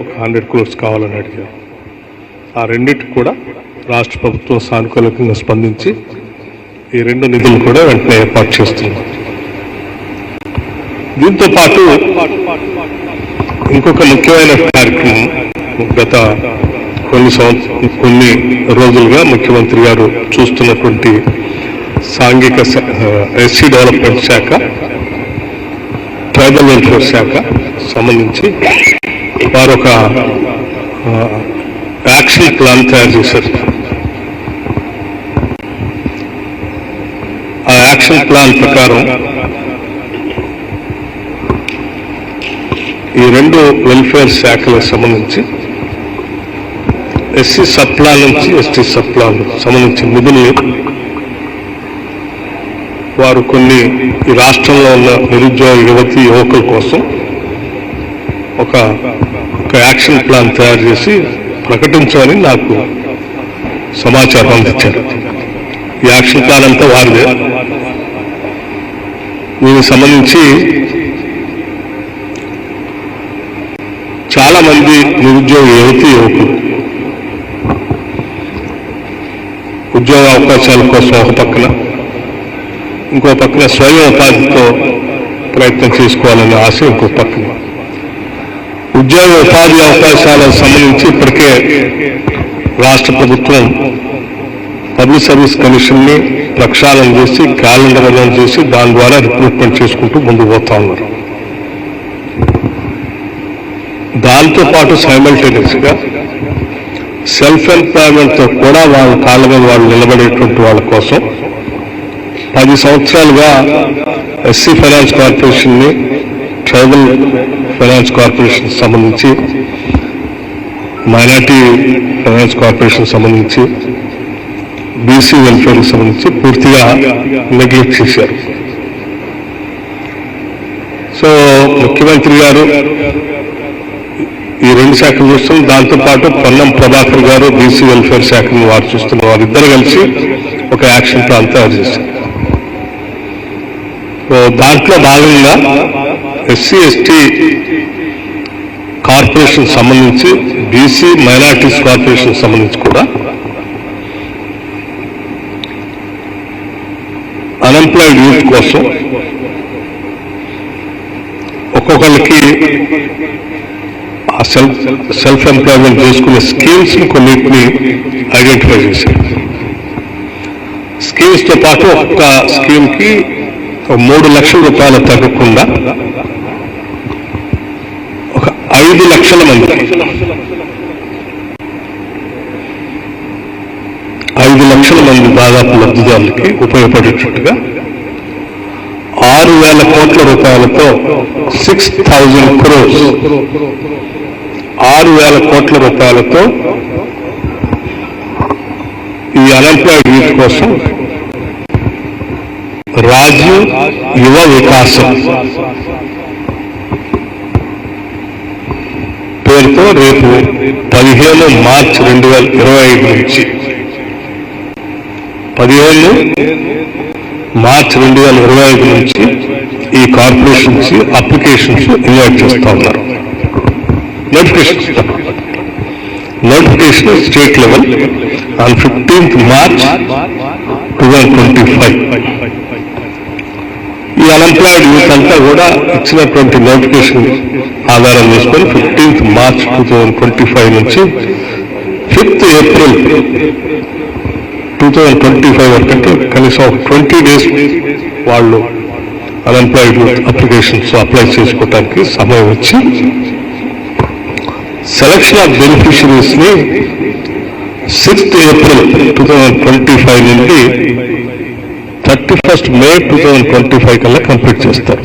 ఒక 100 crores కావాలని అడిగారు. ఆ రెండింటికి కూడా రాష్ట్ర ప్రభుత్వం సానుకూలంగా స్పందించి ఈ 2 నిధులు కూడా వెంటనే ఏర్పాటు చేస్తున్నారు. దీంతో పాటు ఇంకొక ముఖ్యమైన కార్యక్రమం గత కొన్ని రోజులుగా ముఖ్యమంత్రి గారు చూస్తున్నటువంటి సాంఘిక ఎస్సీ డెవలప్మెంట్ శాఖ, ట్రైబల్ వెల్ఫేర్ శాఖ సంబంధించి వారు ఒక యాక్షన్ ప్లాన్ తయారు చేశారు. ఆ యాక్షన్ ప్లాన్ ప్రకారం ఈ 2 వెల్ఫేర్ శాఖలకు సంబంధించి ఎస్సీ సప్లాన్ నుంచి ఎస్టీ సప్లాన్ సంబంధించిన నిధుల్ని వారు కొన్ని ఈ రాష్ట్రంలో ఉన్న నిరుద్యోగ యువకుల కోసం ఒక యాక్షన్ ప్లాన్ తయారు చేసి ప్రకటించాలని నాకు సమాచారం అందించారు. ఈ యాక్షన్ ప్లాన్ అంతా వారిదే. దీనికి సంబంధించి చాలా మంది నిరుద్యోగ యువకులు ఉద్యోగ అవకాశాల కోసం ఒక పక్కన, ఇంకో పక్కన స్వయం ఉపాధితో ప్రయత్నం చేసుకోవాలనే ఆశ ఇంకో పక్కన. ఉద్యోగ ఉపాధి అవకాశాలకు సంబంధించి ఇప్పటికే రాష్ట్ర ప్రభుత్వం పబ్లిక్ సర్వీస్ కమిషన్ని ప్రక్షాళన చేసి క్యాలెండర్ అనౌన్స్ చేసి దాని ద్వారా రిక్రూట్మెంట్ చేసుకుంటూ ముందుకు పోతా ఉన్నారు. దాంతో పాటు సైమల్టేనియస్గా సెల్ఫ్ ఎంప్లాయ్మెంట్తో కూడా వాళ్ళ కాళ్ళ మీద వాళ్ళు నిలబడేటువంటి వాళ్ళ కోసం 10 సంవత్సరాలుగా ఎస్సీ ఫైనాన్స్ కార్పొరేషన్ని, ట్రైబల్ ఫైనాన్స్ కార్పొరేషన్ సంబంధించి, మైనార్టీ ఫైనాన్స్ కార్పొరేషన్ సంబంధించి, బీసీ వెల్ఫేర్కి సంబంధించి పూర్తిగా నెగ్లెక్ట్ చేశారు. సో ముఖ్యమంత్రి గారు ఈ 2 శాఖలు చూస్తున్నారు. దాంతోపాటు పొన్నం ప్రభాకర్ గారు బీసీ వెల్ఫేర్ శాఖను వారు చూస్తున్నారు. వారిద్దరు కలిసి ఒక యాక్షన్ ప్లాన్ తయారు చేశారు. దాంట్లో భాగంగా ఎస్సీ ఎస్టీ కార్పొరేషన్ సంబంధించి, బీసీ మైనార్టీస్ కార్పొరేషన్ సంబంధించి కూడా అన్ఎంప్లాయిడ్ యూత్ కోసం ఒక్కొక్కరికి సెల్ఫ్ ఎంప్లాయ్మెంట్ చేసుకునే స్కీమ్స్ కొన్నిటిని ఐడెంటిఫై చేశారు. స్కీమ్స్ తో పాటు ఒక్క స్కీమ్ కి 3 లక్షల రూపాయలు తగ్గకుండా ఒక 5 లక్షల మంది 5 లక్షల మంది దాదాపు లబ్ధిదారులకి ఉపయోగపడేటట్టుగా 6,000 కోట్ల రూపాయలతో 6,000 crores 6,000 కోట్ల రూపాయలతో ఈ అన్ఎంప్లాయిడ్ యూత్ కోసం రాజీవ్ యువ వికాసం పేరుతో రేపు 15 మార్చి 2025 నుంచి 15 మార్చి 2025 నుంచి ఈ కార్పొరేషన్స్ అప్లికేషన్స్ ఇన్వైట్ చేస్తా ఉన్నారు. Notification state level on 15th March 2025. ఈ అన్ఎంప్లాయిడ్ యూత్ అంతా కూడా ఇచ్చినటువంటి నోటిఫికేషన్ ఆధారం చేసుకొని 15th March 2025 నుంచి 5th April 2025 వరకు కనీసం 20 days వాళ్ళు అన్ఎంప్లాయిడ్ యూత్ అప్లికేషన్స్ అప్లై చేసుకోవడానికి సమయం ఇచ్చి సెలక్షన్ ఆఫ్ బెనిఫిషరీస్ ని 6th April 2025 నుండి 31st May 2025 కల్లా కంప్లీట్ చేస్తారు.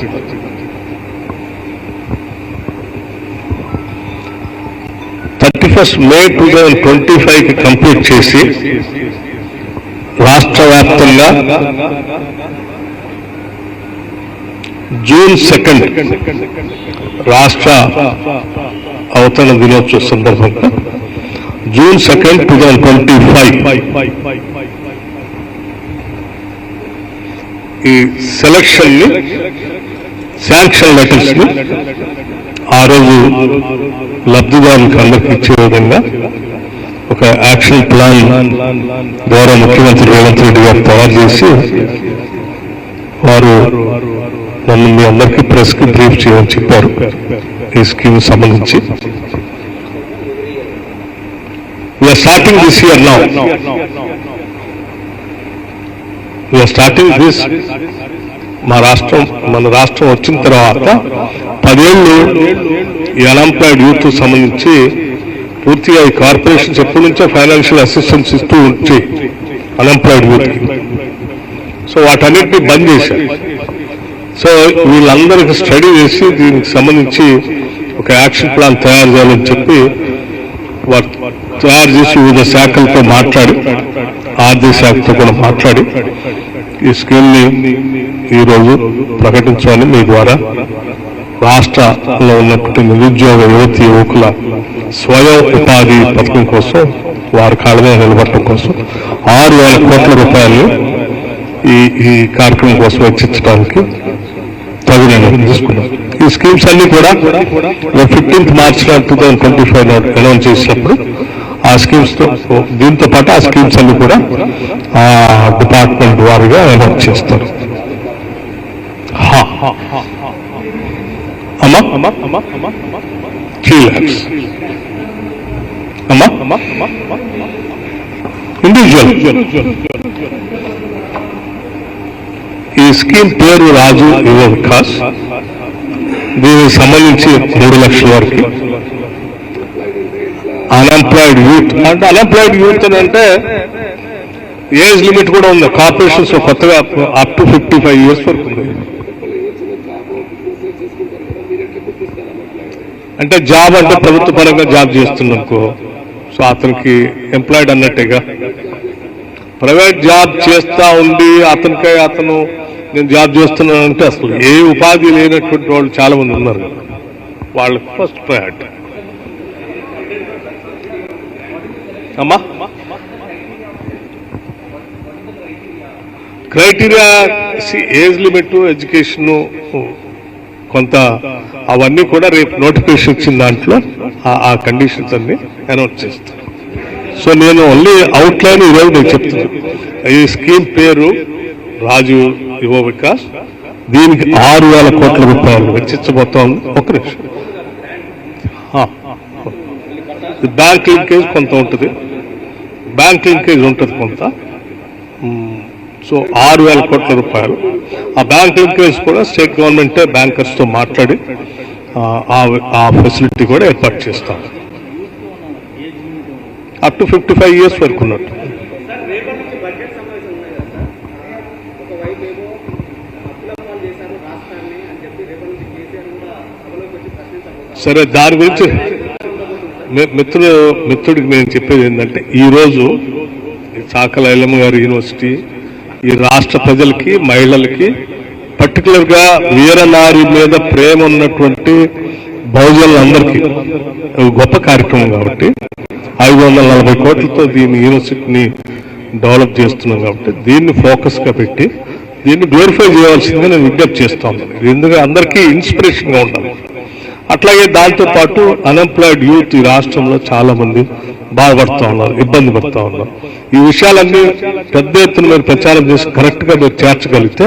May 2025 కి కంప్లీట్ చేసి రాష్ట్ర వ్యాప్తంగా June 2nd రాష్ట్ర అవతరణ దినోత్సవ సందర్భంగా June 2nd 2025 ఈ సెలక్షన్ ని శాంక్షన్ లెటర్స్ ని ఆ రోజు లబ్ధిదారులకు అందరికి ఇచ్చే విధంగా ఒక యాక్షన్ ప్లాన్ ద్వారా ముఖ్యమంత్రి రేవంత్ రెడ్డి గారు తయారు చేసి వారు నన్ను మీ అందరికీ ప్రెస్ కి బ్రీఫ్ చేయమని చెప్పారు ఈ స్కీమ్ సంబంధించి. We're starting this year now. We're starting this. మన రాష్ట్రం వచ్చిన తర్వాత 10 ఏళ్ళు ఈ అన్ఎంప్లాయిడ్ యూత్ సంబంధించి పూర్తిగా ఈ కార్పొరేషన్స్ ఎప్పటి నుంచో ఫైనాన్షియల్ అసిస్టెన్స్ ఇస్తూ వచ్చి అన్ఎంప్లాయిడ్ యూత్కి. సో వాటన్నిటిని బంద్ చేశారు. సో వీళ్ళందరికీ స్టడీ చేసి దీనికి సంబంధించి ఒక యాక్షన్ ప్లాన్ తయారు చేయాలని చెప్పి వారు తయారు చేసి వివిధ శాఖలతో మాట్లాడి, ఆర్థిక శాఖతో కూడా మాట్లాడి ఈ స్కీమ్ని ఈరోజు ప్రకటించాలని మీ ద్వారా రాష్ట్రంలో ఉన్నటువంటి నిరుద్యోగ యువకుల స్వయం ఉపాధి పథకం కోసం వారి కాళ్ళ మీద నిలబడటం కోసం 6,000 కోట్ల రూపాయలు ఈ కార్యక్రమం కోసం వెచ్చించడానికి తగు నిర్ణయం తీసుకున్నాం. ఈ స్కీమ్స్ అన్ని కూడా 15th March 2025 అనౌన్స్ చేసినప్పుడు ఆ స్కీమ్స్ తో దీంతో పాటు ఆ స్కీమ్స్ అన్ని కూడా ఆ డిపార్ట్మెంట్ వారిగా అనౌన్స్ చేస్తారు. అమ్మా 3 lakhs అమ్మా ఇండివిజువల్. ఈ స్కీమ్ పేరు రాజు యువ వికాస్. దీనికి సంబంధించి 3 లక్షల వరకు అన్ఎంప్లాయిడ్ యూత్ అంటే అన్ఎంప్లాయిడ్ యూత్ అంటే ఏజ్ లిమిట్ కూడా ఉంది. కార్పొరేషన్స్ కొత్తగా అప్ టు 55 years వరకు ఉంది. అంటే జాబ్ అంటే ప్రభుత్వ పరంగా జాబ్ చేస్తున్ననుకో, సో అతనికి ఎంప్లాయిడ్ అన్నట్టేగా. ప్రైవేట్ జాబ్ చేస్తా ఉండి అతను నేను జాబ్ చేస్తున్నానంటే అసలు ఏ ఉపాధి లేనటువంటి వాళ్ళు చాలా మంది ఉన్నారు. వాళ్ళకి ఫస్ట్ ప్రయారిటీ. అమ్మా క్రైటీరియా ఏజ్ లిమిట్, ఎడ్యుకేషన్ కొంత అవన్నీ కూడా రేపు నోటిఫికేషన్ ఇచ్చిన దాంట్లో ఆ కండిషన్స్ అన్ని అనౌన్స్ చేస్తాను. సో నేను ఓన్లీ అవుట్లైన్ ఈరోజు నేను చెప్తున్నాను. ఈ స్కీమ్ పేరు రాజు యువ వికాస్. దీనికి 6,000 కోట్ల రూపాయలు వెచ్చించబోతోంది. ఒక నిమిషం. బ్యాంక్ లింకేజ్ కొంత ఉంటుంది, బ్యాంక్ లింకేజ్ ఉంటుంది కొంత. సో 6,000 కోట్ల రూపాయలు. ఆ బ్యాంక్ లింకేజ్ కూడా స్టేట్ గవర్నమెంటే బ్యాంకర్స్తో మాట్లాడి ఆ ఫెసిలిటీ కూడా ఏర్పాటు చేస్తాం. అప్ టు 55 years వరకు ఉన్నట్టు. సరే, దాని గురించి మిత్రుడికి నేను చెప్పేది ఏంటంటే, ఈరోజు చాకల ఐలమ్మ గారి యూనివర్సిటీ ఈ రాష్ట్ర ప్రజలకి, మహిళలకి, పర్టికులర్గా వీరనారి మీద ప్రేమ ఉన్నటువంటి బహుజనులందరికీ గొప్ప కార్యక్రమం కాబట్టి 540 కోట్లతో దీన్ని యూనివర్సిటీని డెవలప్ చేస్తున్నాం కాబట్టి దీన్ని ఫోకస్గా పెట్టి దీన్ని గ్లోరిఫై చేయాల్సిందిగా నేను విజ్ఞప్తి చేస్తాను. ఎందుకంటే అందరికీ ఇన్స్పిరేషన్గా ఉండాలి. అట్లాగే దాంతోపాటు అన్ఎంప్లాయిడ్ యూత్ ఈ రాష్ట్రంలో చాలా మంది బాధపడుతూ ఉన్నారు, ఇబ్బంది పడుతూ ఉన్నారు. ఈ విషయాలన్నీ పెద్ద ఎత్తున మీరు ప్రచారం చేసి కరెక్ట్గా మీరు చేర్చగలిగితే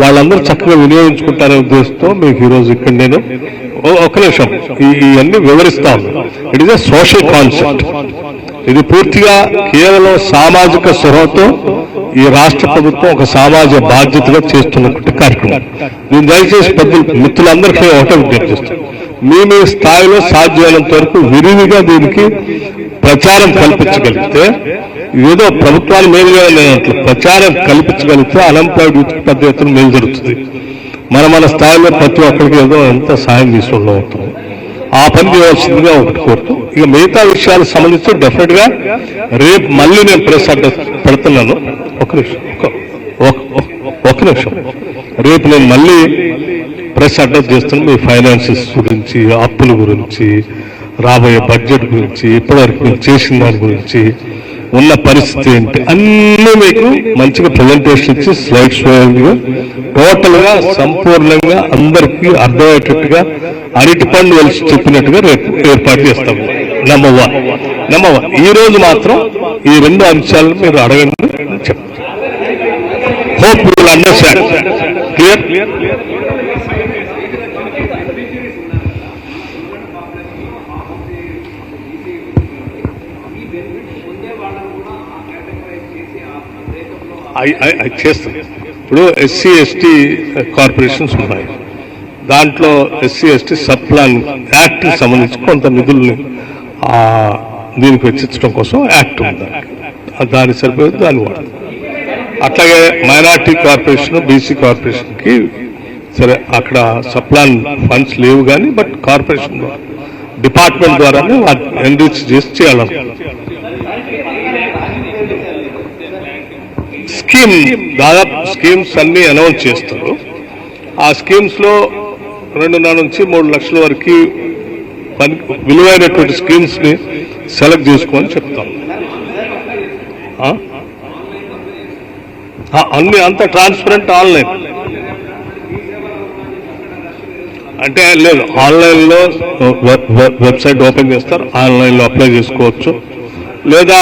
వాళ్ళందరూ చక్కగా వినియోగించుకుంటారనే ఉద్దేశంతో మీకు ఈరోజు ఇక్కడ నేను ఒక నిమిషం ఇవన్నీ వివరిస్తా ఉన్నాను. It is a social concept. ఇది పూర్తిగా కేవలం సామాజిక స్పృహతో ఈ రాష్ట్ర ప్రభుత్వం ఒక సామాజిక బాధ్యతగా చేస్తున్నటువంటి కార్యక్రమం. దీన్ని దయచేసి పెద్ద మిత్రులందరికీ ఒకటే విజ్ఞప్తి చేస్తాను. మీ స్థాయిలో సాధ్యమైనంత వరకు విరివిగా దీనికి ప్రచారం కల్పించగలిగితే, ఏదో ప్రభుత్వాలు మేలుగా లేనట్లు ప్రచారం కల్పించగలిగితే అన్ఎంప్లాయిడ్ యూత్కి పెద్ద ఎత్తున మేలు జరుగుతుంది. మన స్థాయిలో ప్రతి ఒక్కరికి ఏదో ఎంత సాయం తీసుకుంటూ అవుతుంది. ఆ పని చేయవలసిందిగా ఒకటి కోరుతూ, ఇక మిగతా విషయాలకు సంబంధించి డెఫినెట్ గా రేపు మళ్ళీ నేను ప్రెస్ అడ్రస్ పెడుతున్నాను. ఒక నిమిషం. రేపు నేను మళ్ళీ ప్రెస్ అడ్రస్ చేస్తున్నాను. మీ ఫైనాన్సెస్ గురించి, అప్పుల గురించి, రాబోయే బడ్జెట్ గురించి, ఇప్పటివరకు మీరు చేసిన దాని గురించి ఉన్న పరిస్థితి ఏంటి అన్నీ మీకు మంచిగా ప్రజెంటేషన్ ఇచ్చి స్లైడ్స్ టోటల్ గా సంపూర్ణంగా అందరికీ అర్థమయ్యేటట్టుగా అరటిపండు కలిసి చెప్పినట్టుగా రేపు ఏర్పాటు చేస్తాం. నెంబర్ వన్ ఈ రోజు మాత్రం ఈ 2 అంశాలను మీరు అడగండి చెప్తారు. Hope you will understand. Clear? చేస్తాం. ఇప్పుడు ఎస్సీ ఎస్టీ కార్పొరేషన్స్ ఉన్నాయి. దాంట్లో SC ST sub plan act కి సంబంధించి కొంత నిధుల్ని దీనికి వెచ్చించడం కోసం యాక్ట్ ఉంది. దాని సరిపోయి దాన్ని వాడతాం. అట్లాగే మైనార్టీ కార్పొరేషన్ బీసీ కార్పొరేషన్ కి సరే అక్కడ సబ్ ప్లాన్ ఫండ్స్ లేవు కానీ బట్ కార్పొరేషన్ డిపార్ట్మెంట్ ద్వారానే ఎన్రిచ్ చేసి చేయాలనుకుంటున్నాం. స్కీమ్ దాదాపు స్కీమ్స్ అన్ని అనౌన్స్ చేస్తారు. ఆ స్కీమ్స్ లో 2.5 నుంచి 3 లక్షల వరకు విలువైనటువంటి స్కీమ్స్ ని సెలెక్ట్ చేసుకోమని చెప్తాం. అన్ని అంత ట్రాన్స్పరెంట్ ఆన్లైన్ అంటే లేదు, ఆన్లైన్ లో వెబ్సైట్ ఓపెన్ చేస్తారు, ఆన్లైన్ లో అప్లై చేసుకోవచ్చు. లేదా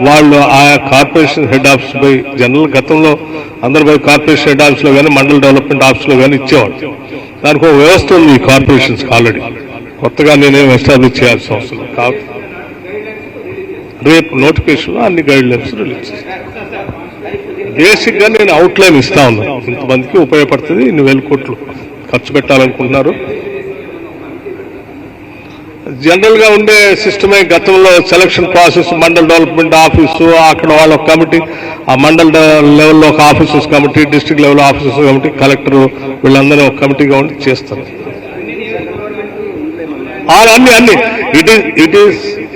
వాళ్ళు ఆయా కార్పొరేషన్ హెడ్ ఆఫీస్ పై జనరల్ గతంలో అందరు పోయి కార్పొరేషన్ హెడ్ ఆఫీస్ లో కానీ మండల డెవలప్మెంట్ ఆఫీస్ లో కానీ ఇచ్చేవాడు. దానికి ఒక వ్యవస్థ ఉంది ఈ కార్పొరేషన్స్ ఆల్రెడీ, కొత్తగా నేనేం ఎస్టాబ్లిష్ చేయాల్సిన అవసరం కాదు. రేపు నోటిఫికేషన్ లో అన్ని గైడ్ లైన్స్ రిలీజ్ చేస్తాను. బేసిక్ గా నేను అవుట్లైన్ ఇస్తా ఉన్నాను, ఇంతమందికి ఉపయోగపడుతుంది, ఇన్ని 1000 కోట్లు ఖర్చు పెట్టాలనుకుంటున్నారు. జనరల్ గా ఉండే సిస్టమే గతంలో selection process, mandal development office, అక్కడ వాళ్ళ కమిటీ, ఆ మండల్ లెవెల్లో ఒక officers committee, district level officers committee, collector వీళ్ళందరూ ఒక కమిటీగా ఉండి చేస్తారు. అన్ని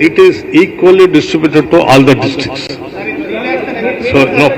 it is equally distributed to all the districts. So no